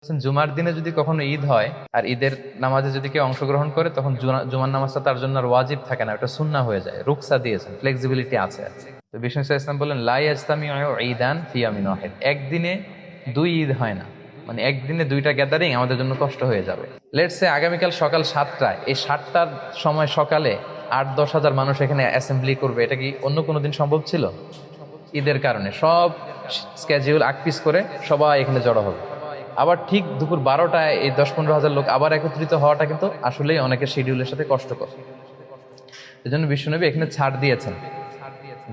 জুমার দিনে যদি কখনো ঈদ হয় আর ঈদের নামাজে যদি কেউ অংশগ্রহণ করে তখন জুমার নামাজটা তার জন্য আর ওয়াজিব থাকে না, ওটা সুন্নাহ হয়ে যায়। রুকসা দিয়েছেন, ফ্লেক্সিবিলিটি আছে। তো বিষ্ণু ইসলাম বললেন লা ইয়াজতামিউ ঈদান ফি ইয়ামিন ওয়াহিদ, একদিনে দুই ঈদ হয় না, মানে একদিনে দুইটা গ্যাদারিং আমাদের জন্য কষ্ট হয়ে যাবে। লেটস সে আগামীকাল সকাল 7টায়, এই 7টার সময় সকালে 8-10 হাজার মানুষ এখানে অ্যাসেম্বলি করবে, এটা কি অন্য কোনো দিন সম্ভব ছিল? ঈদের কারণে সব স্কেজিউল আকপিস করে সবাই এখানে জড়ো হবে। আবার ঠিক দুপুর 12টায় এই 10-15 হাজার লোক আবার একত্রিত হওয়াটা কিন্তু আসলেই অনেকের শিডিউলের সাথে কষ্টকর। এই জন্য বিশ্বনবী এখানে ছাড় দিয়েছেন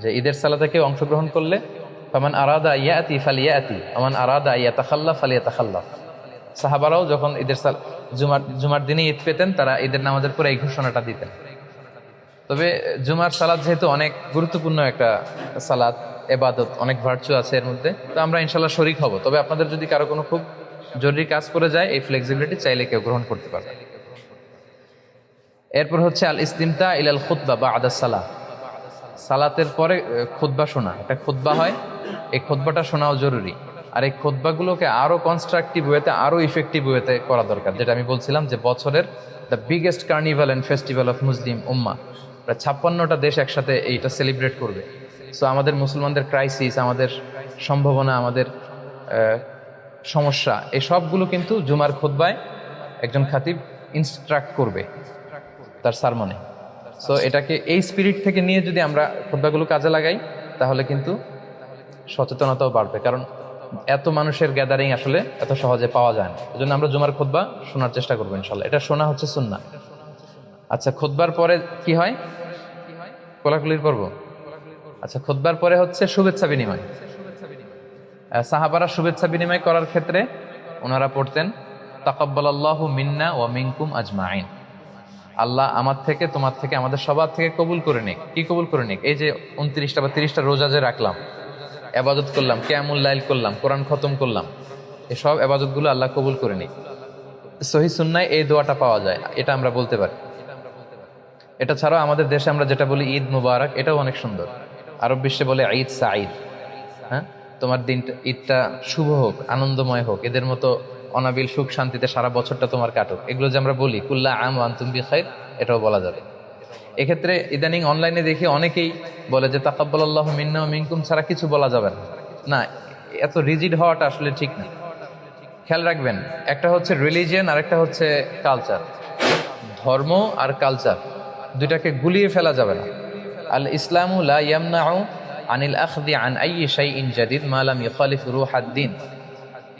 যে ঈদের সালাতে কেউ অংশগ্রহণ করলে ফামান আরাদা ইয়াতি ফালিয়াতি ওমান আরাদা ইয়াতাখাল্লাফ ফালিয়াতাখাল্লাফ। সাহাবারাও যখন ঈদের জুমার দিনে ঈদ পেতেন তারা ঈদের নামাজের পরে এই ঘোষণাটা দিতেন। তবে জুমার সালাত যেহেতু অনেক গুরুত্বপূর্ণ একটা সালাত, এবাদত, অনেক ভার্চু আছে এর মধ্যে, তো আমরা ইনশাল্লাহ শরিক হব। তবে আপনাদের যদি কারো কোনো খুব জরুরি কাজ করে যায়, এই ফ্লেক্সিবিলিটি চাইলে কেউ গ্রহণ করতে পারবে। এরপর হচ্ছে আল ইসতিমতা ইলাল খুতবা বা'দা সালাহ, সালাতের পরে খুতবা শোনা। একটা খুতবা হয়, এই খুতবাটা শোনাও জরুরি। আর এই খুতবাগুলোকে আরো কনস্ট্রাকটিভ ওয়েতে, আরো ইফেক্টিভ ওয়েতে করা দরকার। যেটা আমি বলছিলাম যে বছরের the biggest carnival and festival of Muslim উম্মাহ, প্রায় 56টা দেশ একসাথে এইটা সেলিব্রেট করবে। সো আমাদের মুসলমানদের ক্রাইসিস, আমাদের সম্ভাবনা, আমাদের সমস্যা, এই সবগুলো কিন্তু জুমার খুতবায় একজন খাতিব ইনস্ট্রাক্ট করবে তার সারমনে। সো এটাকে এই স্পিরিট থেকে নিয়ে যদি আমরা খুতবাগুলো কাজে লাগাই তাহলে কিন্তু সচেতনতাও বাড়বে, কারণ এত মানুষের গ্যাদারিং আসলে এত সহজে পাওয়া যায় না। এই জন্য আমরা জুমার খুতবা শোনার চেষ্টা করবো ইনশাল্লাহ। এটা শোনা হচ্ছে সুন্নাহ। আচ্ছা, খুতবার পরে কি হয়? কোলাকুলির পর্ব। আচ্ছা, খুতবার পরে হচ্ছে শুভেচ্ছা বিনিময়। সাহাবারা শুভেচ্ছা বিনিময় করার ক্ষেত্রে ওনারা পড়তেন তাকাব্বালাল্লাহু মিন্না ওয়া মিনকুম আজমাইন, আল্লাহ আমার থেকে, তোমার থেকে, আমাদের সবার থেকে কবুল করে নিক। কি কবুল করে নিক? এই যে 29টা বা 30টা রোজা যে রাখলাম, ইবাদত করলাম, কিয়ামুল লাইল করলাম, কোরআন খতম করলাম, এসব ইবাদতগুলো আল্লাহ কবুল করে নিক। সহিহ সুন্নায় এই দোয়াটা পাওয়া যায়, এটা আমরা বলতে পারি। এটা ছাড়াও আমাদের দেশে আমরা যেটা বলি ঈদ মুবারক, এটাও অনেক সুন্দর। আরব বিশ্বে বলে ঈদ সাঈদ। হ্যাঁ, তোমার দিনটা, ঈদটা শুভ হোক, আনন্দময় হোক, এদের মতো অনাবিল সুখ শান্তিতে সারা বছরটা তোমার কাটুক, এগুলো যে আমরা বলি কুল্লা আম ওয়া আনতুম বিখাইর, এটাও বলা যাবে। এক্ষেত্রে ইদানিং অনলাইনে দেখি অনেকেই বলে যে তাকাব্বালাল্লাহু মিন্না ওয়া মিনকুম ছাড়া কিছু বলা যাবে না। না, এত রিজিড হওয়াটা আসলে ঠিক না। খেয়াল রাখবেন, একটা হচ্ছে রিলিজিয়ন আর একটা হচ্ছে কালচার। ধর্ম আর কালচার দুইটাকে গুলিয়ে ফেলা যাবে না। আল ইসলামু লা ইয়ামনাউ আনিল আখদি আন আইয়ি শাইইন জাদিদ মা লাম ইখালিফ রূহাদ-দ্বীন।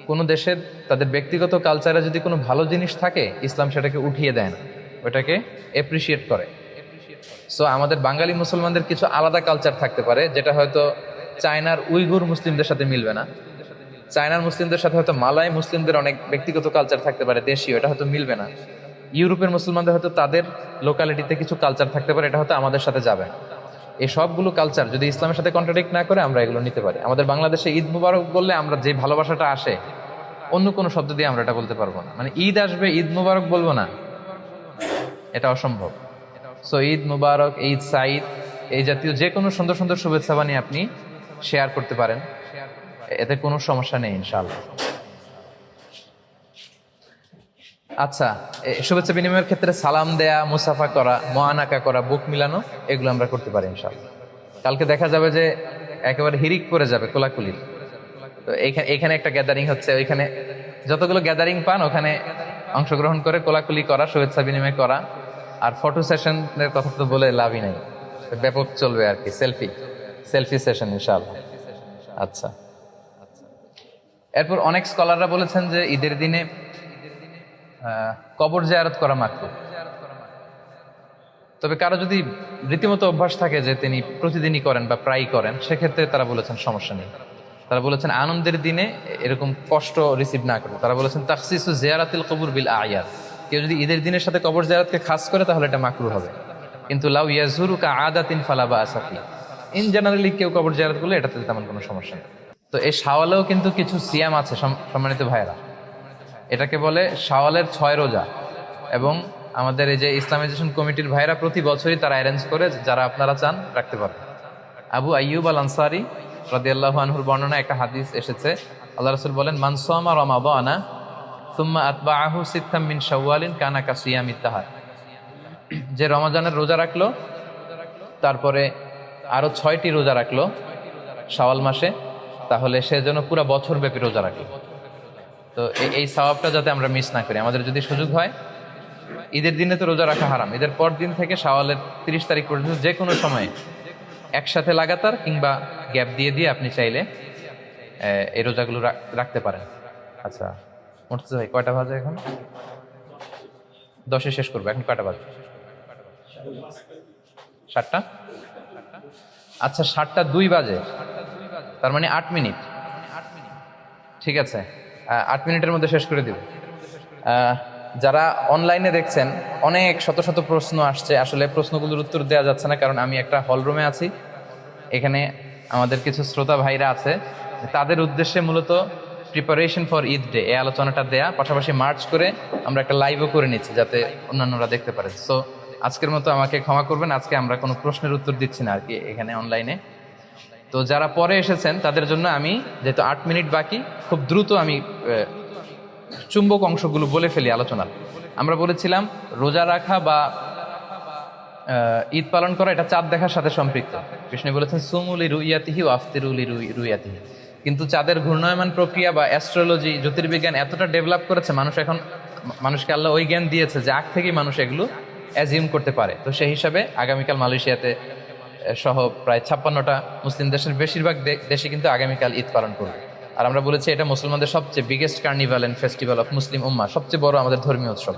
কোনো দেশের তাদের ব্যক্তিগত কালচারে যদি কোনো ভালো জিনিস থাকে, ইসলাম সেটাকে উঠিয়ে দেয় না, ওটাকে এপ্রিসিয়েট করে। সো আমাদের বাঙালি মুসলমানদের কিছু আলাদা কালচার থাকতে পারে, যেটা হয়তো চায়নার উইগুর মুসলিমদের সাথে মিলবে না। চায়নার মুসলিমদের সাথে হয়তো মালয় মুসলিমদের অনেক ব্যক্তিগত কালচার থাকতে পারে, দেশীয়, এটা হয়তো মিলবে না। ইউরোপের মুসলমানদের হয়তো তাদের লোকালিটিতে কিছু কালচার থাকতে পারে, এটা হয়তো আমাদের সাথে যাবে। এই সবগুলো কালচার যদি ইসলামের সাথে কন্ট্রাডিক্ট না করে, আমরা এগুলো নিতে পারি। আমাদের বাংলাদেশে ঈদ মুবারক বললে আমরা যে ভালোবাসাটা আসে, অন্য কোনো শব্দ দিয়ে আমরা এটা বলতে পারবো না। মানে ঈদ আসবে, ঈদ মুবারক বলবো না, এটা অসম্ভব। সো ঈদ মুবারক, ঈদ সাঈদ, এই জাতীয় যে কোনো সুন্দর সুন্দর শুভেচ্ছা বানিয়ে আপনি শেয়ার করতে পারেন, এতে কোনো সমস্যা নেই ইনশাআল্লাহ। আচ্ছা, শুভেচ্ছা বিনিময়ের ক্ষেত্রে সালাম দেয়া, মুসাফা করা, মুআনাকা করা, বুক মিলানো, এগুলো আমরা করতে পারি ইনশাআল্লাহ। কালকে দেখা যাবে যে একেবারে হিরিক পড়ে যাবে কোলাকুলি। তো এখানে একটা গ্যাদারিং হচ্ছে, ওইখানে যতগুলো গ্যাদারিং পান ওখানে অংশগ্রহণ করে কোলাকুলি করা, শুভেচ্ছা বিনিময় করা। আর ফটো সেশনের কথা তো বলে লাভই নাই, ব্যাপক চলবে আর কি, সেলফি সেশন ইনশাআল্লাহ। আচ্ছা, এরপর অনেক স্কলাররা বলেছেন যে ঈদের দিনে কবর জিয়ারত করা মাকরুহ। তবে কারো যদি রীতিমতো অভ্যাস থাকে যে তিনি প্রতিদিনই করেন বা প্রায়ই করেন, সেক্ষেত্রে তারা বলেছেন সমস্যা নেই। তারা বলেছেন আনন্দের দিনে এরকম কষ্ট রিসিভ না করে, তারা বলেছেন তাখসিসু জিয়ারাতিল কবুর বিল আয়াদ। কেউ যদি ঈদের দিনের সাথে কবর জিয়ারতকে খাস করে তাহলে এটা মাকরুহ হবে। কিন্তু লাউ ইয়াজুরুকা আদাতিন ফালা বা'সা ফি, ইন জেনারেলি কেউ কবর জিয়ারত করলে এটাতে তেমন কোনো সমস্যা নেই। তো এই শাওয়ালেও কিন্তু কিছু সিয়াম আছে সম্মানিত ভাইরা, এটাকে বলে শাওয়ালের 6 রোজা। এবং আমাদের এই যে ইসলামাইজেশন কমিটির ভাইরা প্রতি বছরই তারা অ্যারেঞ্জ করে, যারা আপনারা চান রাখতে পারেন। আবু আইয়ুব আল আনসারী রাদিয়াল্লাহু আনহুর বর্ণনা একটা হাদিস এসেছে, আল্লাহ রাসূল বলেন মান সামা রমাদানা সুম্মা আতবাআহু সিত্তাম মিন শাওয়ালিন কানা কাসিয়ামিদ দাহর। যে রমজানের রোজা রাখলো তারপরে আরো 6টি রোজা রাখলো শাওয়াল মাসে, তাহলে সে যেন পুরো বছর ব্যাপী রোজা রাখলো। তো এই সওয়াবটা যাতে আমরা মিস না করি, আমাদের যদি সুযোগ হয়, ঈদের দিনে তো রোজা রাখা হারাম, ঈদের পর দিন থেকে শাওয়ালের 30 তারিখ পর্যন্ত যে কোনো সময়ে একসাথে লাগাতার কিংবা গ্যাপ দিয়ে দিয়ে আপনি চাইলে এই রোজাগুলো রাখতে পারেন। আচ্ছা মোর্তজা ভাই, কয়টা বাজে এখন? 10-এ শেষ করবো। এখন কয়টা বাজে? 7টা। আচ্ছা 7টা 2 বাজে, তার মানে 8 মিনিট। ঠিক আছে, 8 মিনিটের মধ্যে শেষ করে দিব। যারা অনলাইনে দেখছেন, অনেক শত শত প্রশ্ন আসছে, আসলে প্রশ্নগুলোর উত্তর দেওয়া যাচ্ছে না, কারণ আমি একটা হল রুমে আছি। এখানে আমাদের কিছু শ্রোতা ভাইরা আছে, তাদের উদ্দেশ্যে মূলত প্রিপারেশন ফর ঈদ ডে এই আলোচনাটা দেয়া, পাশাপাশি মার্চ করে আমরা একটা লাইভও করে নিচ্ছি যাতে অন্যান্যরা দেখতে পারে। সো আজকের মতো আমাকে ক্ষমা করবেন, আজকে আমরা কোনো প্রশ্নের উত্তর দিচ্ছি না আর কি এখানে অনলাইনে। তো যারা পরে এসেছেন তাদের জন্য আমি, যেহেতু 8 মিনিট বাকি, খুব দ্রুত আমি চুম্বক অংশগুলো বলে ফেলি আলোচনার। আমরা বলেছিলাম রোজা রাখা বা ঈদ পালন করা এটা চাঁদ দেখার সাথে সম্পৃক্ত। কৃষ্ণ বলেছেন সুমুলি রুইয়াতিহি ও আফতিরুলি রুইয়াতিহি। কিন্তু চাঁদের ঘূর্ণায়মান প্রক্রিয়া বা অ্যাস্ট্রোলজি, জ্যোতির্বিজ্ঞান এতটা ডেভেলপ করেছে, মানুষকে আল্লাহ ওই জ্ঞান দিয়েছে যে আগ থেকেই মানুষ এগুলো অ্যাজিউম করতে পারে। তো সেই হিসাবে আগামীকাল মালয়েশিয়াতে সহ প্রায় 56টা মুসলিম দেশের বেশিরভাগ দেশে কিন্তু আগামীকাল ঈদ পালন করবে। আর আমরা বলেছি এটা মুসলমানদের সবচেয়ে biggest carnival and festival of Muslim উম্মাহ, সবচেয়ে বড় আমাদের ধর্মীয় উৎসব।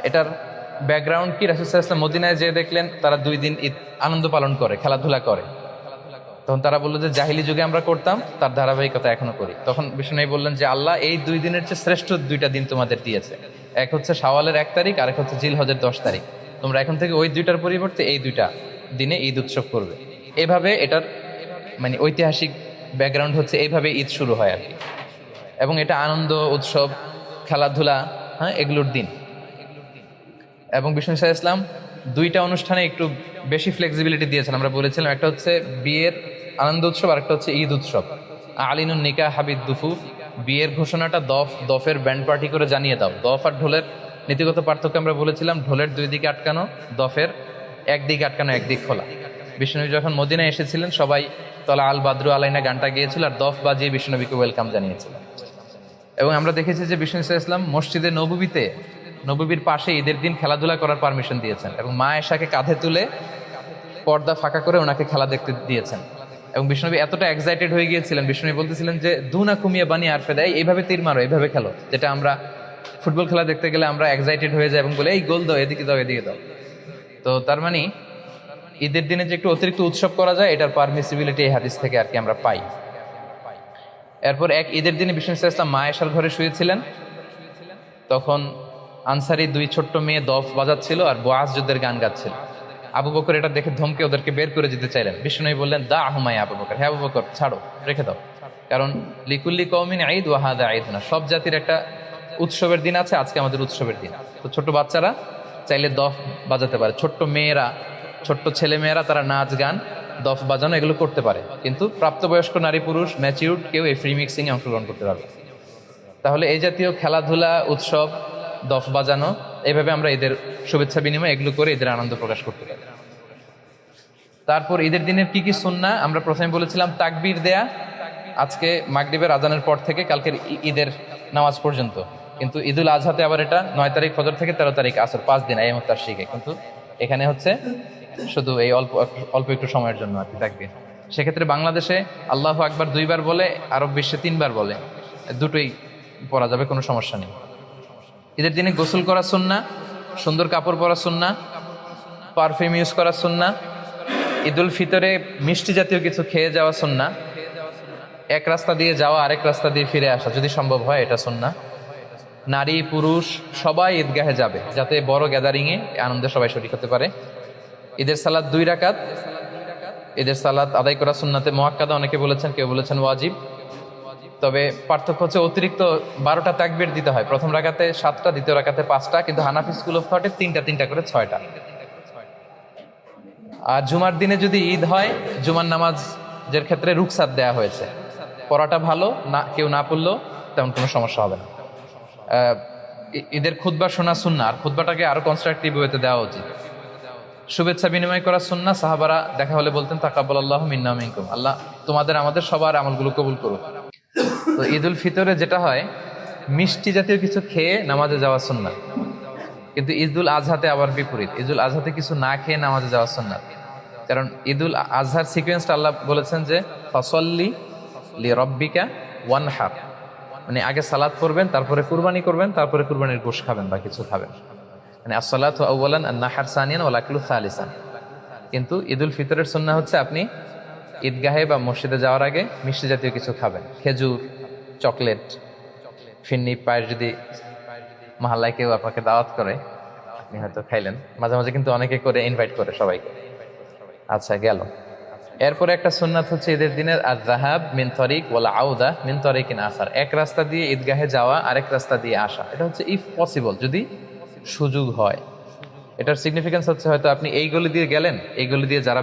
এটার ব্যাকগ্রাউন্ড কি? রাসূল সাল্লাল্লাহু আলাইহি ওয়াসাল্লাম মদিনায় যে দেখলেন তারা 2 দিন ঈদ আনন্দ পালন করে, খেলাধুলা করে। তখন তারা বললো যে জাহিলি যুগে আমরা করতাম, তার ধারাবাহিকতা এখনো করি। তখন বিষ্ণু বললেন যে আল্লাহ এই 2 দিনের চেয়ে শ্রেষ্ঠ 2টা দিন তোমাদের দিয়েছে, এক হচ্ছে শাওয়ালের 1 তারিখ, আর এক হচ্ছে জিলহজের 10 তারিখ। তোমরা এখন থেকে ওই 2টার পরিবর্তে এই 2টা দিনে ঈদ উৎসব করবে। এভাবে এটার মানে ঐতিহাসিক ব্যাকগ্রাউন্ড হচ্ছে এইভাবে ঈদ শুরু হয় আর কি। এবং এটা আনন্দ, উৎসব, খেলাধুলা, এগুলোর দিন। এবং বিষ্ণু সাল্লাল্লাহু আলাইহি ওয়াসাল্লাম 2টা অনুষ্ঠানে একটু বেশি ফ্লেক্সিবিলিটি দিয়েছেন। আমরা বলেছিলাম একটা হচ্ছে বিয়ের আনন্দ উৎসব, আর একটা হচ্ছে ঈদ উৎসব। আলিনুন নিকাহ হাবিদ দুফুফ, বিয়ের ঘোষণাটা দফের ব্যান্ড পার্টি করে জানিয়ে দাও। দফ আর ঢোলের নীতিগত পার্থক্য আমরা বলেছিলাম, ঢোলের 2 দিকে আটকানো, দফের একদিকে আটকানো, একদিক খোলা। বিষ্ণুনবী যখন মদিনায় এসেছিলেন সবাই তলা আল বাদরু আলাইনা গানটা গিয়েছিল আর দফ বাজিয়ে বিষ্ণুনবীকে ওয়েলকাম জানিয়েছিল। এবং আমরা দেখেছি যে বিষ্ণু সাল্লাল্লাহু আলাইহি ওয়াসাল্লাম মসজিদে নববীর পাশে ঈদের দিন খেলাধুলা করার পারমিশন দিয়েছেন, এবং মা আয়েশাকে কাঁধে তুলে পর্দা ফাঁকা করে ওনাকে খেলা দেখতে দিয়েছেন। এবং বিষ্ণুনবী এতটা এক্সাইটেড হয়ে গিয়েছিলেন, বিষ্ণুনবী বলতেছিলেন যে দুনা কুমিয়া বানি আরফে দেয়, এইভাবে তীর মারো, এইভাবে খেলো, যেটা আমরা ফুটবল খেলা দেখতে গেলে আমরা এক্সাইটেড হয়ে যাই এবং বলে এই গোল দাও, এদিকে দাও, এদিকে দাও। তো তার মানে ঈদের দিনে যে একটু অতিরিক্ত উৎসব করা যায়, এটার পারমিসিবিলিটি এই হাদিস থেকে আর কি আমরা পাই। এরপর এক ঈদের দিনে বিষ্ণু সাল্লাল্লাহু আলাইহি ওয়াসাল্লাম মা আয়েশার ঘরে শুয়েছিলেন, তখন আনসারি 2 ছোট্ট মেয়ে দফ বাজাচ্ছিল আর বুআজ যুদ্ধের গান গাচ্ছিল। আবু বকর এটা দেখে ধমকে ওদেরকে বের করে দিতে চাইলেন। বিষ্ণু বললেন দা হুমায় আবু বকর, হ্যাঁ আবু বকর ছাড়ো, রেখে দাও, কারণ লিকুল্লি কওমিন ঈদ ওয়া হাদা ঈদুনা, সব জাতির একটা উৎসবের দিন আছে, আজকে আমাদের উৎসবের দিন। তো ছোট বাচ্চারা চাইলে দফ বাজাতে পারে, ছোট্ট মেয়েরা, ছোট্ট ছেলে মেয়েরা তারা নাচ গান, দফ বাজানো এগুলো করতে পারে, কিন্তু প্রাপ্তবয়স্ক নারী পুরুষ ম্যাচিউরড কেউ এই ফ্রি মিক্সিংয়ে অংশগ্রহণ করতে পারবে। তাহলে এই জাতীয় খেলাধুলা, উৎসব, দফ বাজানো, এইভাবে আমরা ঈদের শুভেচ্ছা বিনিময় এগুলো করে ঈদের আনন্দ প্রকাশ করতে পারি। তারপর ঈদের দিনের কি কি সুন্নাহ? আমরা প্রথমে বলেছিলাম তাকবীর দেয়া, আজকে মাগরিবের আজানের পর থেকে কালকের ঈদের নামাজ পর্যন্ত। কিন্তু ঈদুল আজহাতে আবার এটা 9 তারিখ ফজর থেকে 13 তারিখ আসর, 5 দিন আইয়ামুত তাশরিকে। কিন্তু এখানে হচ্ছে শুধু এই অল্প একটু সময়ের জন্য আর কি তাকবীর। সেক্ষেত্রে বাংলাদেশে আল্লাহু আকবার 2 বার বলে, আরব বিশ্বে 3 বার বলে, দুটোই পড়া যাবে, কোনো সমস্যা নেই। ঈদের দিনে গোসল করা সুন্নাহ, সুন্দর কাপড় পরা সুন্নাহ, পারফিউম ইউজ করা সুন্নাহ, ঈদুল ফিতরে মিষ্টি জাতীয় কিছু খেয়ে যাওয়া সুন্নাহ, এক রাস্তা দিয়ে যাওয়া আরেক রাস্তা দিয়ে ফিরে আসা যদি সম্ভব হয়, এটা সুন্নাহ। নারী পুরুষ সবাই ঈদগাহে যাবে, যাতে বড় গ্যাদারিংয়ে আনন্দে সবাই শরীক হতে পারে। ঈদের সালাত 2 রাকাত, ঈদের সালাত আদায় করা সুন্নাতে মুআক্কাদা অনেকে বলেছেন, কেউ বলেছেন ওয়াজিব। তবে পার্থক্য হচ্ছে অতিরিক্ত 12টা তাকবীর দিতে হয়, প্রথম রাকাতে 7টা, দ্বিতীয় রাকাতে 5টা, কিন্তু হানাফি স্কুল অফ থটে 3টা করে 6টা। আর জুমার দিনে যদি ঈদ হয়, জুমার নামাজের ক্ষেত্রে রুখসাত দেয়া হয়েছে, পড়াটা ভালো না, কেউ না পড়লেও তেমন কোনো সমস্যা হবে না। ঈদের খুতবা শোনা সুন্নাহ, আর খুতবাটাকে আরো কনস্ট্রাকটিভ ওয়েতে দেওয়া উচিত। শুভেচ্ছা বিনিময় করা সুন্নাহ, সাহাবারা দেখা হলে বলতেন তাকাব্বালাল্লাহু মিন্না ওয়া মিনকুম, আল্লাহ তোমাদের আমাদের সবার আমলগুলো কবুল করুক। তো ঈদ উল ফিতরে যেটা হয়, মিষ্টি জাতীয় কিছু খেয়ে নামাজে যাওয়া সুন্নাহ, কিন্তু ঈদুল আজহাতে আবার বিপরীত, ঈদুল আজহাতে কিছু না খেয়ে নামাজে যাওয়া সুন্নাহ। কারণ ঈদুল আজহার সিকোয়েন্সটা আল্লাহ বলেছেন যে ফাসল্লি লি রব্বিকা ওয়ানহার, মানে আগে সালাত পড়বেন, তারপরে কুরবানি করবেন, তারপরে কুরবানির গোশত খাবেন বা কিছু খাবেন, মানে আসসালাতু আউওয়ালান আন-নাহর সানিয়ান ওয়াল আকলু সালিসান। কিন্তু ঈদুল ফিতরের সুন্নাহ হচ্ছে আপনি ঈদগাহে বা মসজিদে যাওয়ার আগে মিষ্টি জাতীয় কিছু খাবেন, খেজুর, চকলেট, ফিন্নি, পায়েস, যদি মহল্লায় কেউ আপনাকে দাওয়াত করে আপনি হয়তো খাইলেন, মাঝে মাঝে কিন্তু অনেকে করে ইনভাইট করে সবাইকে। আচ্ছা গেল। এরপরে একটা সুন্নাত হচ্ছে ঈদের দিনের আয-যাহাব মিন তরিক ওয়াল আউদা মিন তরিকিন আখার, এক রাস্তা দিয়ে ঈদগাহে যাওয়া, আরেক রাস্তা দিয়ে আসা। এটা হচ্ছে ইফ পসিবল, যদি সুযোগ হয়। এটার সিগনিফিকেন্স হচ্ছে হয়তো আপনি এই গলি দিয়ে গেলেন, এই গলি দিয়ে যারা